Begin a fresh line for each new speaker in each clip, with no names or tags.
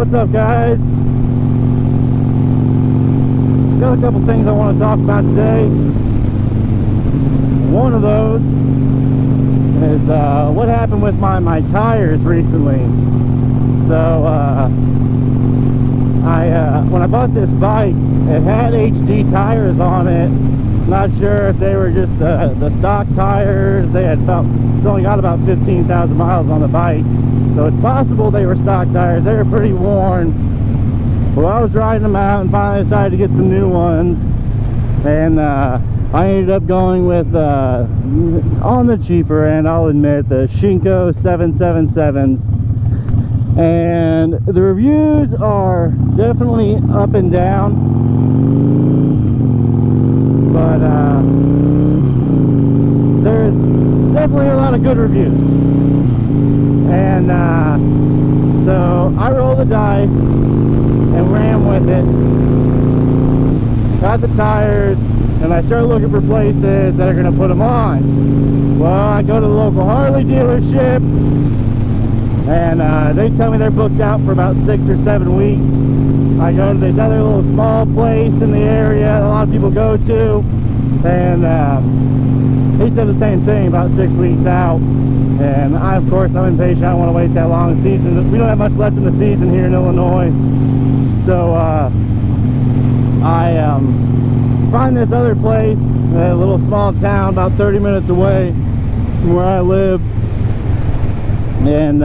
What's up, guys? Got a couple things I want to talk about today. One of those is what happened with my tires recently. So when I bought this bike, it had HD tires on it. Not sure if they were just the stock tires. They had it's only got about 15,000 miles on the bike, so it's possible they were stock tires. They were pretty worn. Well, I was riding them out and finally decided to get some new ones, and I ended up going with on the cheaper end, I'll admit, the Shinko 777s. And the reviews are definitely up and down, but there's definitely a lot of good reviews. And so I rolled the dice and ran with it, got the tires, and I started looking for places that are going to put them on. Well, I go to the local Harley dealership, and they tell me they're booked out for about 6 or 7 weeks. I go to this other little small place in the area a lot of people go to, and he said the same thing, about 6 weeks out. And I'm impatient. I don't want to wait that long. The season, we don't have much left in the season here in Illinois. So I find this other place, a little small town about 30 minutes away from where I live, and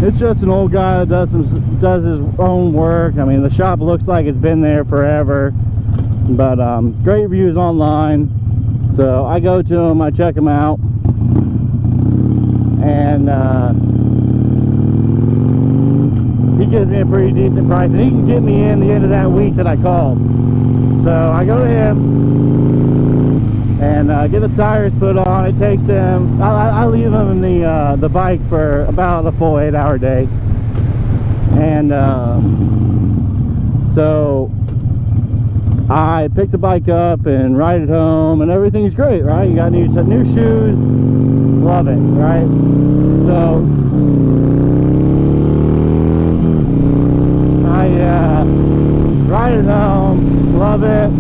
it's just an old guy that does his own work. I mean, the shop looks like it's been there forever, but great reviews online. So I go to him, I check him out, and he gives me a pretty decent price, and he can get me in the end of that week that I called. So I go to him and get the tires put on. It takes him, I leave him in the bike for about a full 8-hour day. And so I pick the bike up and ride it home, and everything's great, right? You got new shoes, love it, right? So I ride it home, love it.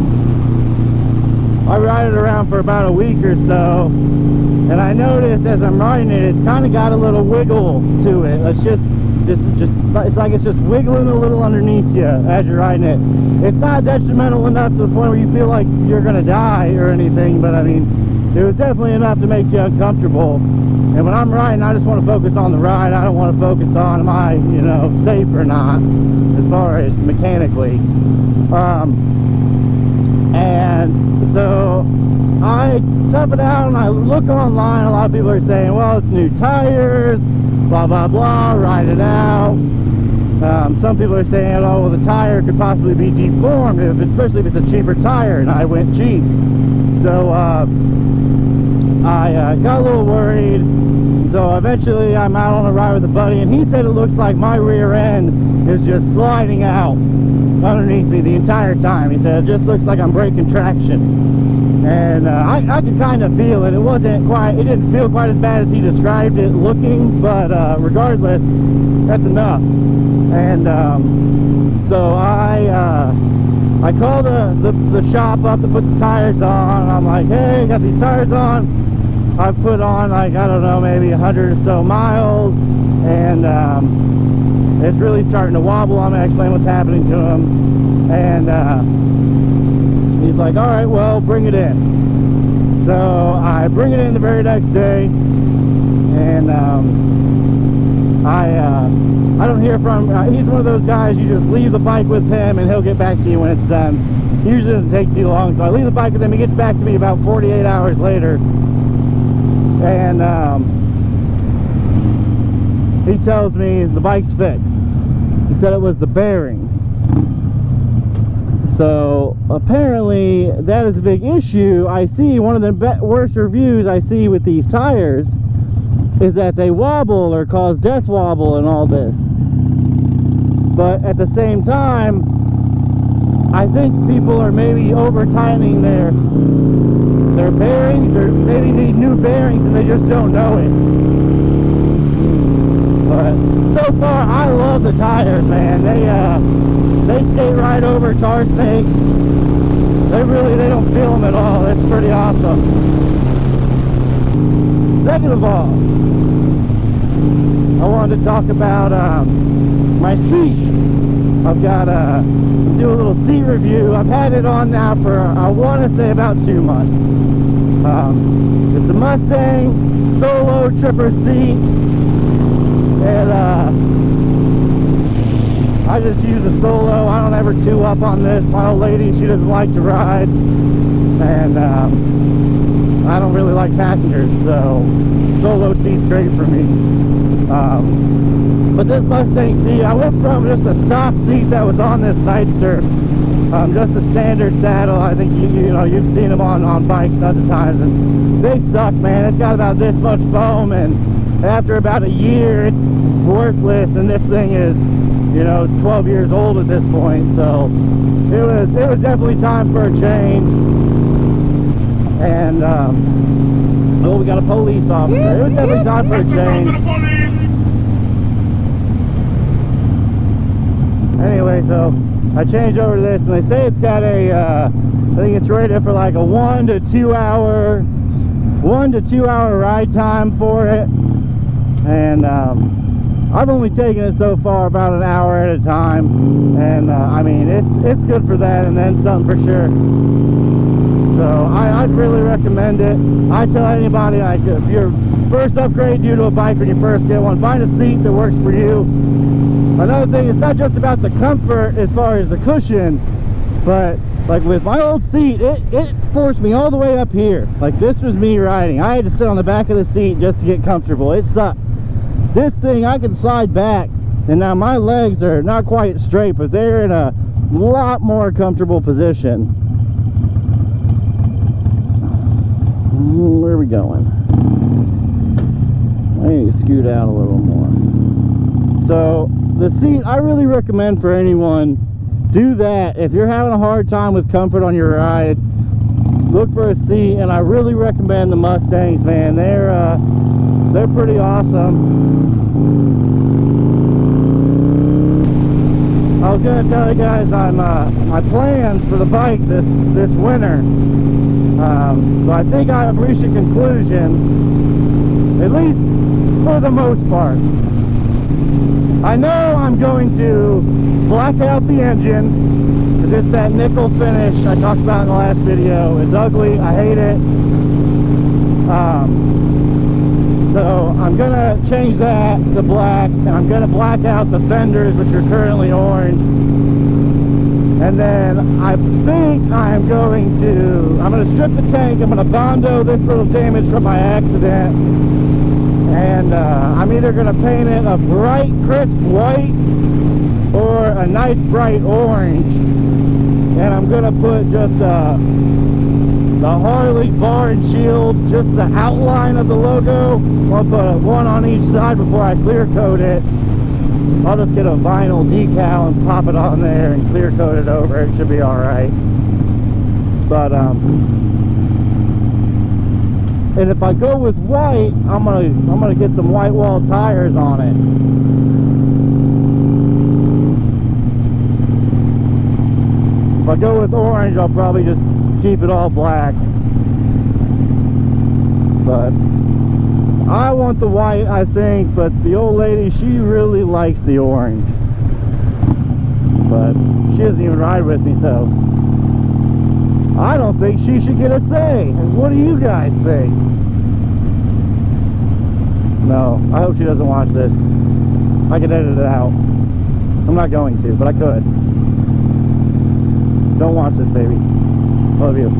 I ride it around for about a week or so, and I notice as I'm riding it, it's kind of got a little wiggle to it. It's just it's like it's just wiggling a little underneath you as you're riding it. It's not detrimental enough to the point where you feel like you're gonna die or anything, but I mean, it was definitely enough to make you uncomfortable. And when I'm riding, I just want to focus on the ride. I don't want to focus on, am I, safe or not, as far as mechanically. And so I tough it out, and I look online. A lot of people are saying, well, it's new tires, blah, blah, blah, ride it out. Some people are saying, oh, well, the tire could possibly be deformed, especially if it's a cheaper tire, and I went cheap. So I got a little worried. So eventually I'm out on a ride with a buddy, and he said it looks like my rear end is just sliding out underneath me the entire time. He said it just looks like I'm breaking traction. And I could kind of feel it. It didn't feel quite as bad as he described it looking, but regardless, that's enough. And so I called the shop up to put the tires on. I'm like, hey, I got these tires on. I've put on, like, I don't know, maybe 100 or so miles, and it's really starting to wobble. I'm going to explain what's happening to him, and he's like, all right, well, bring it in. So I bring it in the very next day, and I don't hear from him. He's one of those guys, you just leave the bike with him, and he'll get back to you when it's done. He usually doesn't take too long, so I leave the bike with him. He gets back to me about 48 hours later, and he tells me the bike's fixed. He said it was the bearings. So apparently that is a big issue. I see one of the worst reviews I see with these tires is that they wobble or cause death wobble and all this. But at the same time, I think people are maybe over tightening their bearings, or maybe need new bearings and they just don't know it. But so far, I love the tires, man. They skate right over tar snakes. They don't feel them at all. It's pretty awesome. Second of all, I wanted to talk about my seat. I've got to do a little seat review. I've had it on now for, I want to say, about 2 months. It's a Mustang Solo Tripper seat. And I just use a Solo. I don't ever two up on this. My old lady, she doesn't like to ride. And I don't really like passengers, so Solo seat's great for me. But this Mustang seat, I went from just a stock seat that was on this Nightster, just a standard saddle. I think you know you've seen them on bikes tons of times, and they suck, man. It's got about this much foam, and after about a year, it's worthless. And this thing is, you know, 12 years old at this point. So it was definitely time for a change. And oh, we got a police officer. It was definitely time for a change. Anyway, so I changed over to this, and they say it's got a, I think it's rated for like a 1 to 2 hour ride time for it. And I've only taken it so far about an hour at a time, and I mean it's good for that and then something for sure. So I'd really recommend it. I tell anybody, like, if you're first upgrade you to a bike when you first get one, find a seat that works for you. Another thing, it's not just about the comfort as far as the cushion, but like with my old seat, it forced me all the way up here. Like, this was me riding. I had to sit on the back of the seat just to get comfortable. It sucked. This thing, I can slide back, and now my legs are not quite straight, but they're in a lot more comfortable position. Where are we going? I need to scoot out a little more. So the seat, I really recommend for anyone, do that. If you're having a hard time with comfort on your ride, look for a seat. And I really recommend the Mustangs, man. They're pretty awesome. I was gonna tell you guys my plans for the bike this winter. So I think I've reached a conclusion, at least for the most part. I know I'm going to black out the engine, because it's that nickel finish I talked about in the last video. It's ugly, I hate it. So I'm gonna change that to black, and I'm gonna black out the fenders, which are currently orange. And then I think I'm gonna strip the tank. I'm gonna Bondo this little damage from my accident, and I'm either gonna paint it a bright crisp white or a nice bright orange. And I'm gonna put just the Harley bar and shield, just the outline of the logo. I'll put one on each side before I clear coat it. I'll just get a vinyl decal and pop it on there and clear coat it over. It should be all right. But and if I go with white, I'm gonna get some white wall tires on it. If I go with orange, I'll probably just keep it all black. But I want the white, I think, but the old lady, she really likes the orange. But she doesn't even ride with me, so I don't think she should get a say. What do you guys think? No, I hope she doesn't watch this. I could edit it out. I'm not going to, but I could. Don't watch this, baby. Love you.